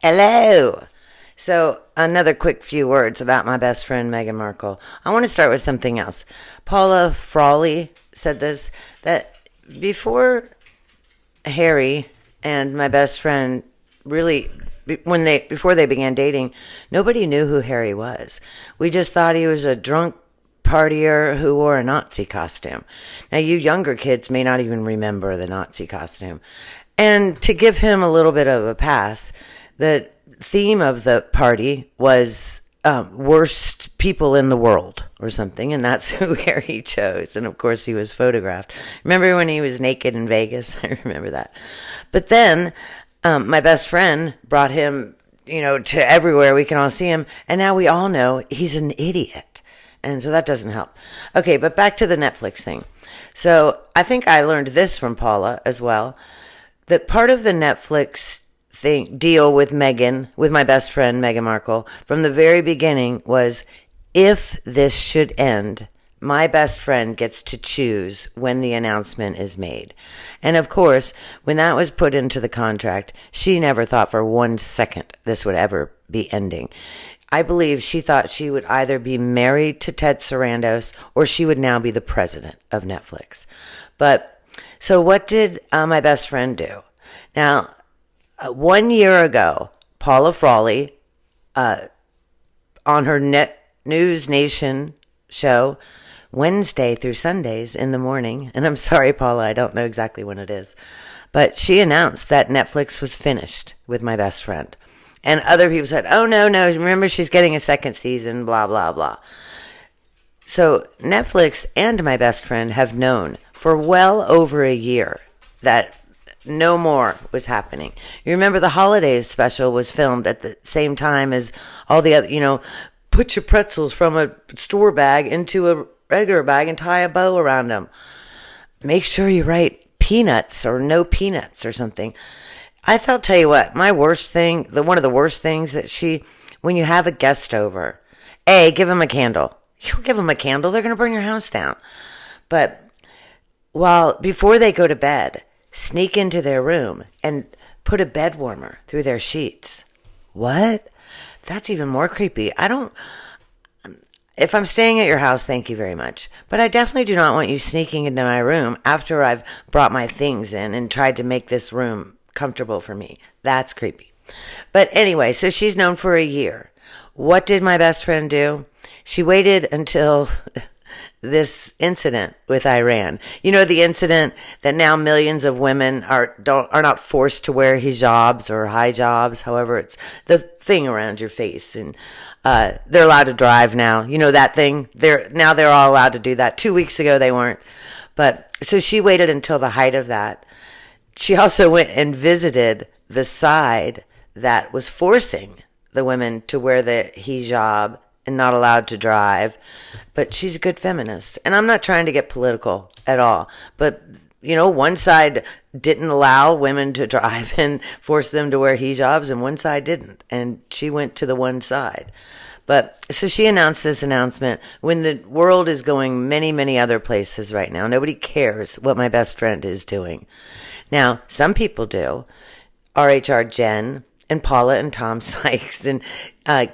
Hello. So, another quick few words about my best friend Meghan Markle. I want to start with something else. Paula Frawley said this that before Harry and my best friend really before they began dating, nobody knew who Harry was. We just thought he was a drunk partier who wore a Nazi costume. Now, you younger kids may not even remember the Nazi costume. And to give him a little bit of a pass, the theme of the party was worst people in the world or something, and that's who Harry chose. And of course, he was photographed. Remember when he was naked in Vegas? I remember that. But then my best friend brought him, to everywhere we can all see him, and now we all know he's an idiot. And so that doesn't help. Okay, but back to the Netflix thing. So I think I learned this from Paula as well, that part of the Netflix deal with my best friend Meghan Markle, from the very beginning was, if this should end, my best friend gets to choose when the announcement is made. And of course, when that was put into the contract, she never thought for 1 second this would ever be ending. I believe she thought she would either be married to Ted Sarandos or she would now be the president of Netflix. But, so what did my best friend do? Now, 1 year ago, Paula Frawley, on her News Nation show, Wednesday through Sundays in the morning, and I'm sorry, Paula, I don't know exactly when it is, but she announced that Netflix was finished with my best friend. And other people said, oh, no, remember she's getting a second season, blah, blah, blah. So Netflix and my best friend have known for well over a year that no more was happening. You remember the holiday special was filmed at the same time as all the other, put your pretzels from a store bag into a regular bag and tie a bow around them. Make sure you write peanuts or no peanuts or something. I'll tell you what, one of the worst things that when you have a guest over, give them a candle. You don't give them a candle, they're going to burn your house down. But before they go to bed, sneak into their room and put a bed warmer through their sheets. What? That's even more creepy. If I'm staying at your house, thank you very much. But I definitely do not want you sneaking into my room after I've brought my things in and tried to make this room comfortable for me. That's creepy. But anyway, so she's known for a year. What did my best friend do? She waited until this incident with Iran. The incident that now millions of women are not forced to wear hijabs or hijabs, however, it's the thing around your face, and they're allowed to drive now. That thing. They're all allowed to do that. 2 weeks ago they weren't. But so she waited until the height of that. She also went and visited the side that was forcing the women to wear the hijab and not allowed to drive. But she's a good feminist. And I'm not trying to get political at all. But, one side didn't allow women to drive and force them to wear hijabs, and one side didn't. And she went to the one side. But so she announced this announcement when the world is going many, many other places right now. Nobody cares what my best friend is doing. Now, some people do. RHR Jen and Paula and Tom Sykes and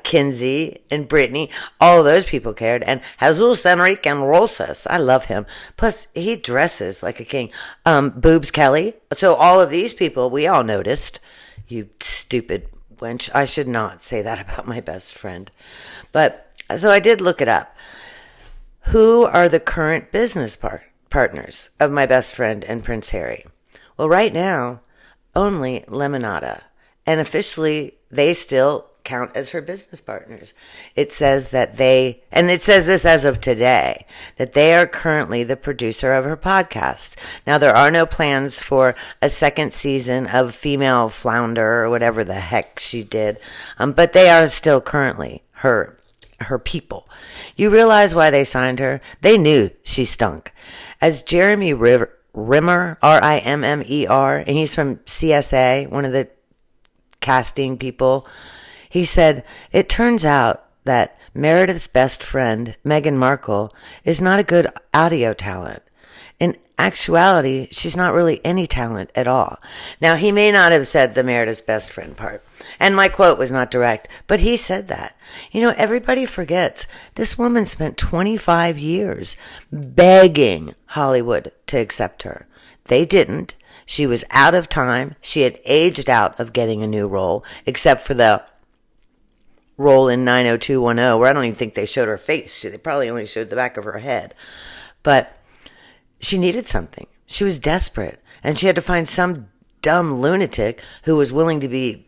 Kinsey and Brittany, all those people cared. And Jesus Enrique and Rosas, I love him. Plus, he dresses like a king. Boobs Kelly. So all of these people, we all noticed. You stupid wench. I should not say that about my best friend. But, so I did look it up. Who are the current business partners of my best friend and Prince Harry? Well, right now, only Lemonada. And officially, they still count as her business partners. It says that and it says this as of today, that they are currently the producer of her podcast. Now, there are no plans for a second season of Female Flounder or whatever the heck she did. But they are still currently her people. You realize why they signed her? They knew she stunk. As Jeremy Rimmer, Rimmer, and he's from CSA, one of the casting people, he said, it turns out that Meredith's best friend, Meghan Markle, is not a good audio talent. In actuality, she's not really any talent at all. Now, he may not have said the Meredith's best friend part, and my quote was not direct, but he said that. Everybody forgets this woman spent 25 years begging Hollywood to accept her. They didn't. She was out of time. She had aged out of getting a new role, except for the role in 90210, where I don't even think they showed her face. They probably only showed the back of her head. But she needed something. She was desperate. And she had to find some dumb lunatic who was willing to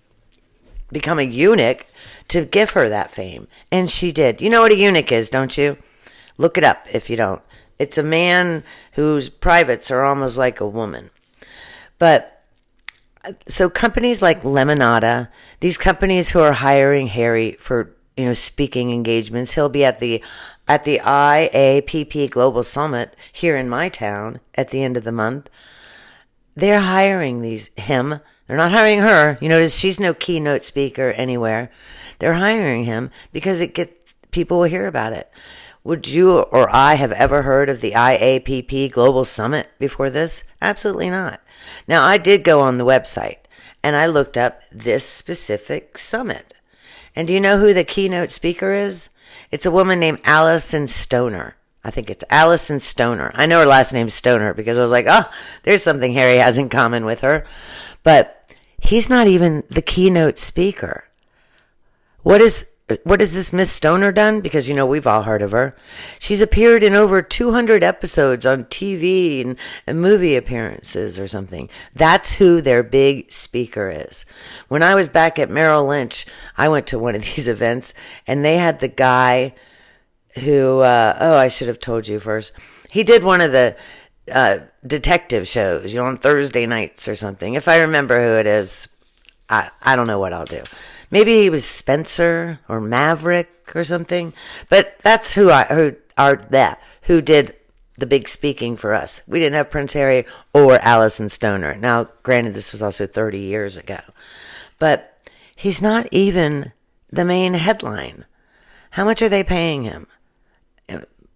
become a eunuch to give her that fame. And she did. You know what a eunuch is, don't you? Look it up if you don't. It's a man whose privates are almost like a woman. But so companies like Lemonada, these companies who are hiring Harry for, speaking engagements, he'll be at the IAPP Global Summit here in my town at the end of the month. They're hiring him. They're not hiring her. She's no keynote speaker anywhere. They're hiring him because people will hear about it. Would you or I have ever heard of the IAPP Global Summit before this? Absolutely not. Now, I did go on the website, and I looked up this specific summit. And do you know who the keynote speaker is? It's a woman named Allison Stoner. I think it's Allison Stoner. I know her last name's Stoner because I was like, oh, there's something Harry has in common with her. But he's not even the keynote speaker. What has this Miss Stoner done? Because, we've all heard of her. She's appeared in over 200 episodes on TV and movie appearances or something. That's who their big speaker is. When I was back at Merrill Lynch, I went to one of these events, and they had the guy who, I should have told you first. He did one of the detective shows, on Thursday nights or something. If I remember who it is, I don't know what I'll do. Maybe he was Spencer or Maverick or something. But that's who did the big speaking for us. We didn't have Prince Harry or Allison Stoner. Now, granted, this was also 30 years ago. But he's not even the main headline. How much are they paying him?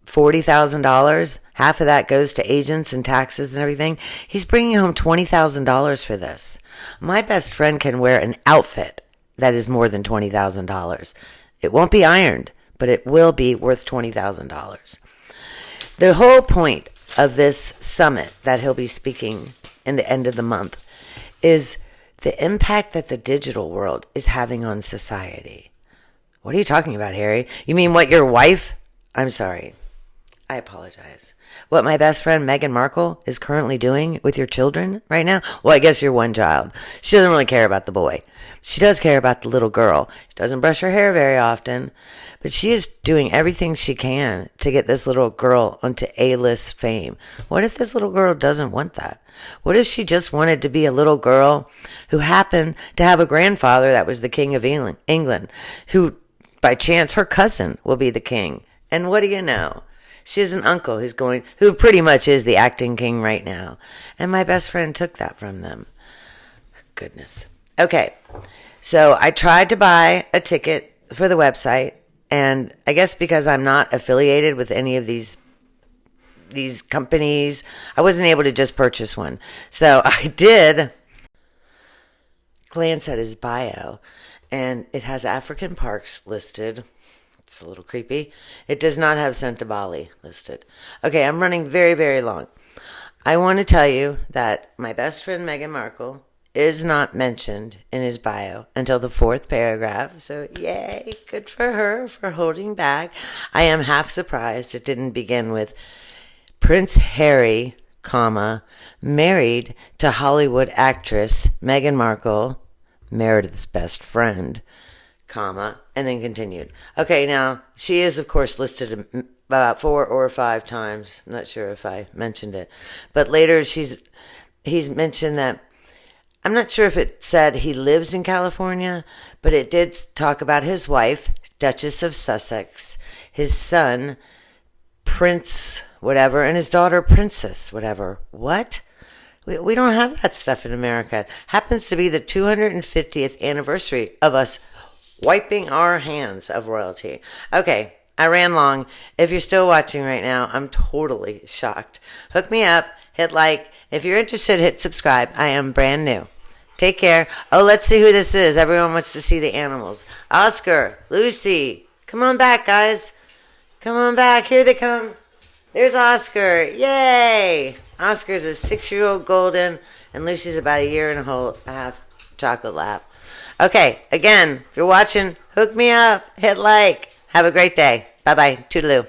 $40,000? Half of that goes to agents and taxes and everything. He's bringing home $20,000 for this. My best friend can wear an outfit that is more than $20,000. It won't be ironed, but it will be worth $20,000. The whole point of this summit that he'll be speaking in the end of the month is the impact that the digital world is having on society. What are you talking about, Harry? You mean what your wife? I'm sorry. I apologize. What my best friend Meghan Markle is currently doing with your children right now? Well, I guess you're one child. She doesn't really care about the boy. She does care about the little girl. She doesn't brush her hair very often, but she is doing everything she can to get this little girl onto A-list fame. What if this little girl doesn't want that? What if she just wanted to be a little girl who happened to have a grandfather that was the King of England, who, by chance, her cousin will be the king? And what do you know? She has an uncle who pretty much is the acting king right now. And my best friend took that from them. Goodness. Okay. So I tried to buy a ticket for the website. And I guess because I'm not affiliated with any of these companies, I wasn't able to just purchase one. So I did glance at his bio. And it has African parks listed. It's a little creepy. It does not have Santa Bali listed. Okay, I'm running very, very long. I want to tell you that my best friend Meghan Markle is not mentioned in his bio until the 4th paragraph. So yay, good for her for holding back. I am half surprised it didn't begin with Prince Harry, married to Hollywood actress Meghan Markle, Meredith's best friend, and then continued. Okay, now, she is, of course, listed about 4 or 5 times. I'm not sure if I mentioned it. But later, he's mentioned that, I'm not sure if it said he lives in California, but it did talk about his wife, Duchess of Sussex, his son, Prince whatever, and his daughter, Princess whatever. What? We don't have that stuff in America. It happens to be the 250th anniversary of us wiping our hands of royalty. Okay, I ran long. If you're still watching right now, I'm totally shocked. Hook me up. Hit like. If you're interested, hit subscribe. I am brand new. Take care. Oh, let's see who this is. Everyone wants to see the animals. Oscar, Lucy. Come on back, guys. Come on back. Here they come. There's Oscar. Yay! Oscar's a 6-year-old golden, and Lucy's about a year and a half chocolate lab. Okay, again, if you're watching, hook me up. Hit like. Have a great day. Bye-bye. Toodaloo.